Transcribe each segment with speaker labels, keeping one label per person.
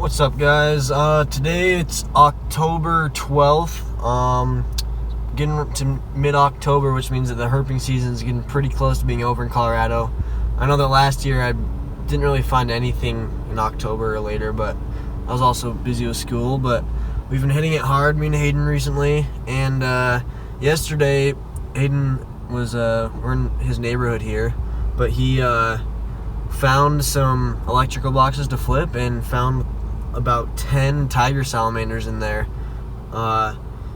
Speaker 1: What's up, guys? Today it's October 12th. Getting to mid-October, which means that the herping season is getting pretty close to being over in Colorado. I know that last year I didn't really find anything in October or later, but I was also busy with school. But we've been hitting it hard, me and Hayden, recently. And yesterday, Hayden was we're in his neighborhood here, but he found some electrical boxes to flip and found about 10 tiger salamanders in there.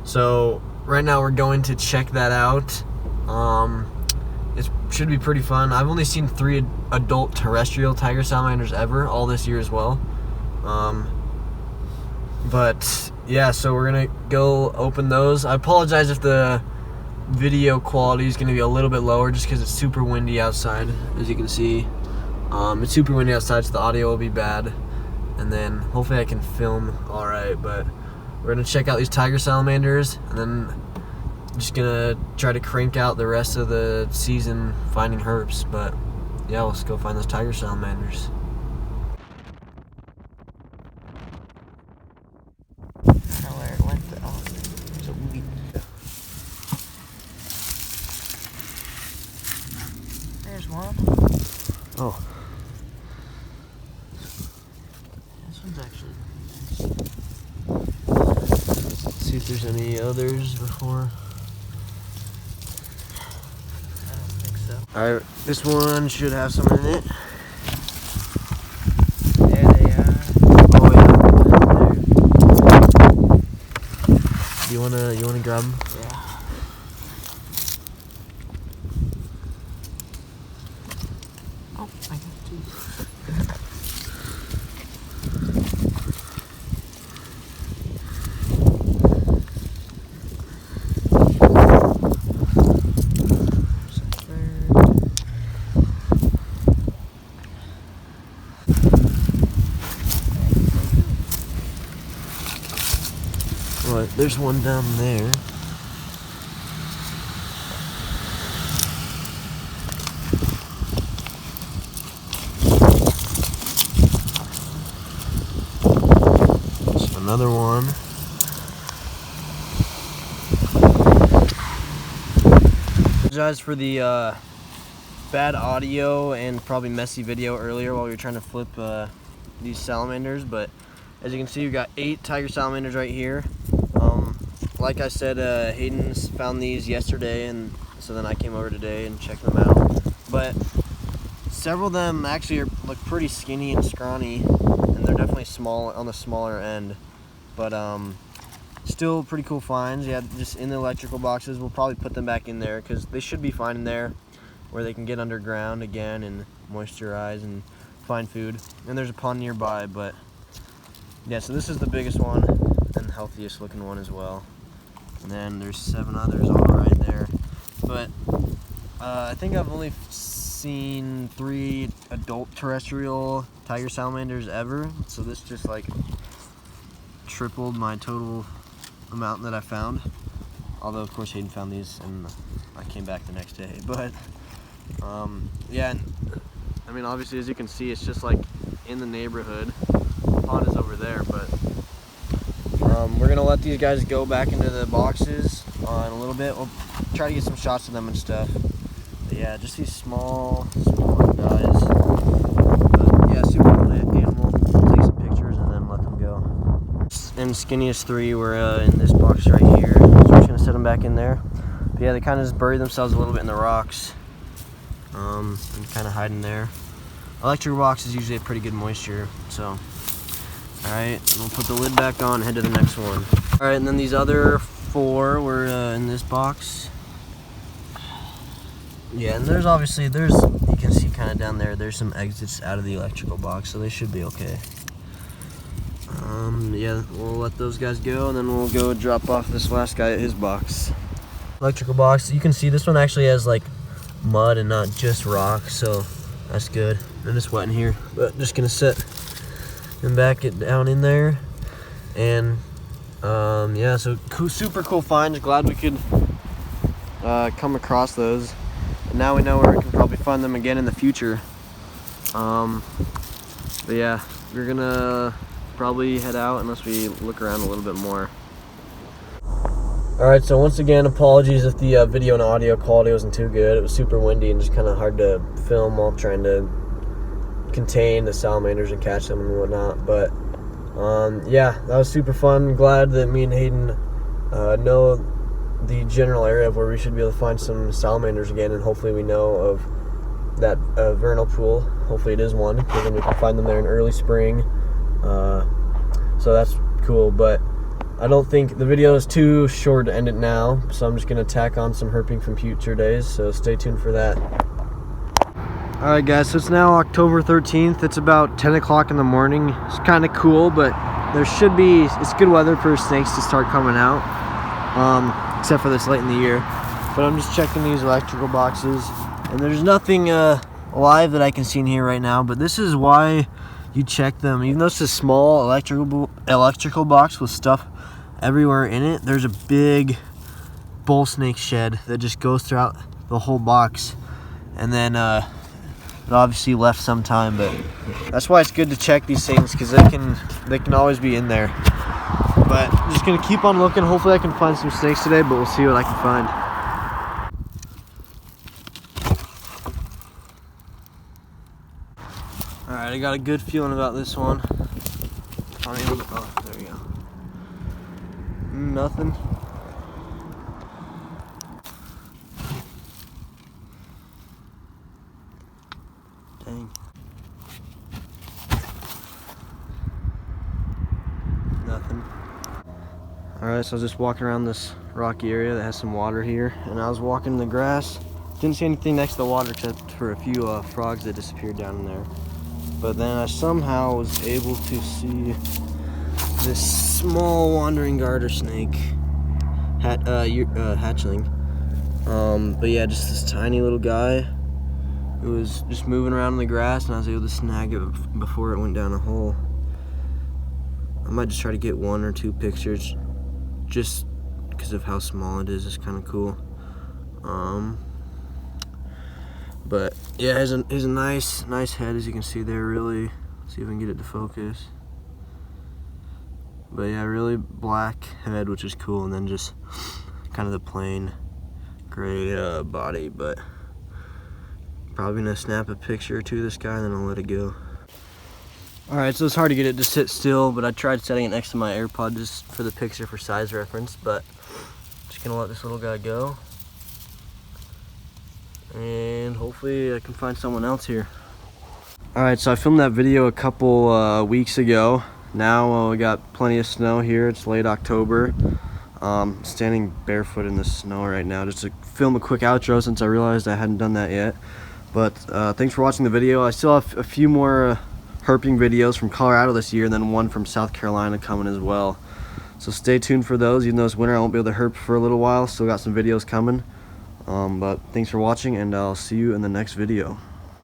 Speaker 1: So right now we're going to check that out. It should be pretty fun. I've only seen 3 adult terrestrial tiger salamanders ever, all this year as well. But yeah, so we're gonna go open those. I apologize if the video quality is gonna be a little bit lower just because it's super windy outside, as you can see. It's super windy outside, so the audio will be bad. And then hopefully I can film alright, but we're gonna check out these tiger salamanders and then just gonna try to crank out the rest of the season finding herps. But yeah, let's go find those tiger salamanders. I don't know where it went though. There's a weed. There's one. Oh. Actually, let's see if there's any others before. I don't think so. Alright, this one should have some in it. There they are. Oh yeah, there. You wanna grab them? Yeah. Oh, I got 2. There's one down there. There's another one. Apologize for the bad audio and probably messy video earlier while we were trying to flip these salamanders, but as you can see, we've got 8 tiger salamanders right here. Like I said, Hayden's found these yesterday, and so then I came over today and checked them out. But several of them actually look pretty skinny and scrawny, and they're definitely small, on the smaller end. But still pretty cool finds. Yeah, just in the electrical boxes. We'll probably put them back in there because they should be fine in there, where they can get underground again and moisturize and find food. And there's a pond nearby, but yeah. So this is the biggest one and the healthiest looking one as well. And then there's 7 others all right there. But I think I've only seen 3 adult terrestrial tiger salamanders ever. So this just like tripled my total amount that I found. Although of course Hayden found these and I came back the next day. But yeah, I mean obviously as you can see it's just like in the neighborhood. The pond is over there, but we're gonna let these guys go back into the boxes in a little bit. We'll try to get some shots of them and stuff. But yeah, just these smaller guys. But yeah, super cool animal. We'll take some pictures and then let them go. And skinniest 3 were in this box right here. So we're just gonna set them back in there. But yeah, they kind of just bury themselves a little bit in the rocks and kind of hide in there. Electrical box is usually a pretty good moisture, so. Alright, we'll put the lid back on and head to the next one. Alright, and then these other 4 were in this box. Yeah, and there's obviously, you can see kind of down there, there's some exits out of the electrical box, so they should be okay. Yeah, we'll let those guys go, and then we'll go drop off this last guy at his box. Electrical box, you can see this one actually has like mud and not just rock, so that's good. And it's wet in here, but just gonna set and back it down in there. And yeah, so cool, super cool finds. Glad we could come across those, and now we know where we can probably find them again in the future. But yeah, we're gonna probably head out unless we look around a little bit more. Alright, so once again, apologies if the video and audio quality wasn't too good. It was super windy and just kind of hard to film while trying to contain the salamanders and catch them and whatnot. But yeah, that was super fun. Glad that me and Hayden know the general area of where we should be able to find some salamanders again, and hopefully we know of that vernal pool. Hopefully it is one, because then we can find them there in early spring. So that's cool, but I don't think the video is too short to end it now, so I'm just going to tack on some herping from future days, so stay tuned for that. Alright guys, so it's now October 13th. It's about 10 o'clock in the morning. It's kind of cool, but it's good weather for snakes to start coming out, except for this late in the year. But I'm just checking these electrical boxes, and there's nothing live that I can see in here right now, but this is why you check them. Even though it's a small electrical box with stuff everywhere in it, there's a big bull snake shed that just goes throughout the whole box, and then it obviously left some time, but that's why it's good to check these things, because they can always be in there. But I'm just gonna keep on looking. Hopefully I can find some snakes today, but we'll see what I can find. Alright, I got a good feeling about this one. Oh, there we go. Nothing. Dang. Nothing. Alright, so I was just walking around this rocky area that has some water here, and I was walking in the grass. Didn't see anything next to the water except for a few frogs that disappeared down in there. But then I somehow was able to see this small wandering garter snake hatchling. But yeah, just this tiny little guy who was just moving around in the grass, and I was able to snag it before it went down a hole. I might just try to get 1 or 2 pictures just because of how small it is. It's kind of cool. But yeah, it has a nice head, as you can see there. Really, see if I can get it to focus. But yeah, really black head, which is cool, and then just kind of the plain gray body. But probably gonna snap a picture or two of this guy, and then I'll let it go. Alright, so it's hard to get it to sit still, but I tried setting it next to my AirPod just for the picture for size reference. But I'm just gonna let this little guy go, and hopefully I can find someone else here. Alright, so I filmed that video a couple weeks ago. Now we got plenty of snow here. It's late October. Standing barefoot in the snow right now just to film a quick outro, since I realized I hadn't done that yet. But thanks for watching the video. I still have a few more herping videos from Colorado this year, and then one from South Carolina coming as well. So stay tuned for those. Even though it's winter, I won't be able to herp for a little while. Still got some videos coming. But thanks for watching, and I'll see you in the next video.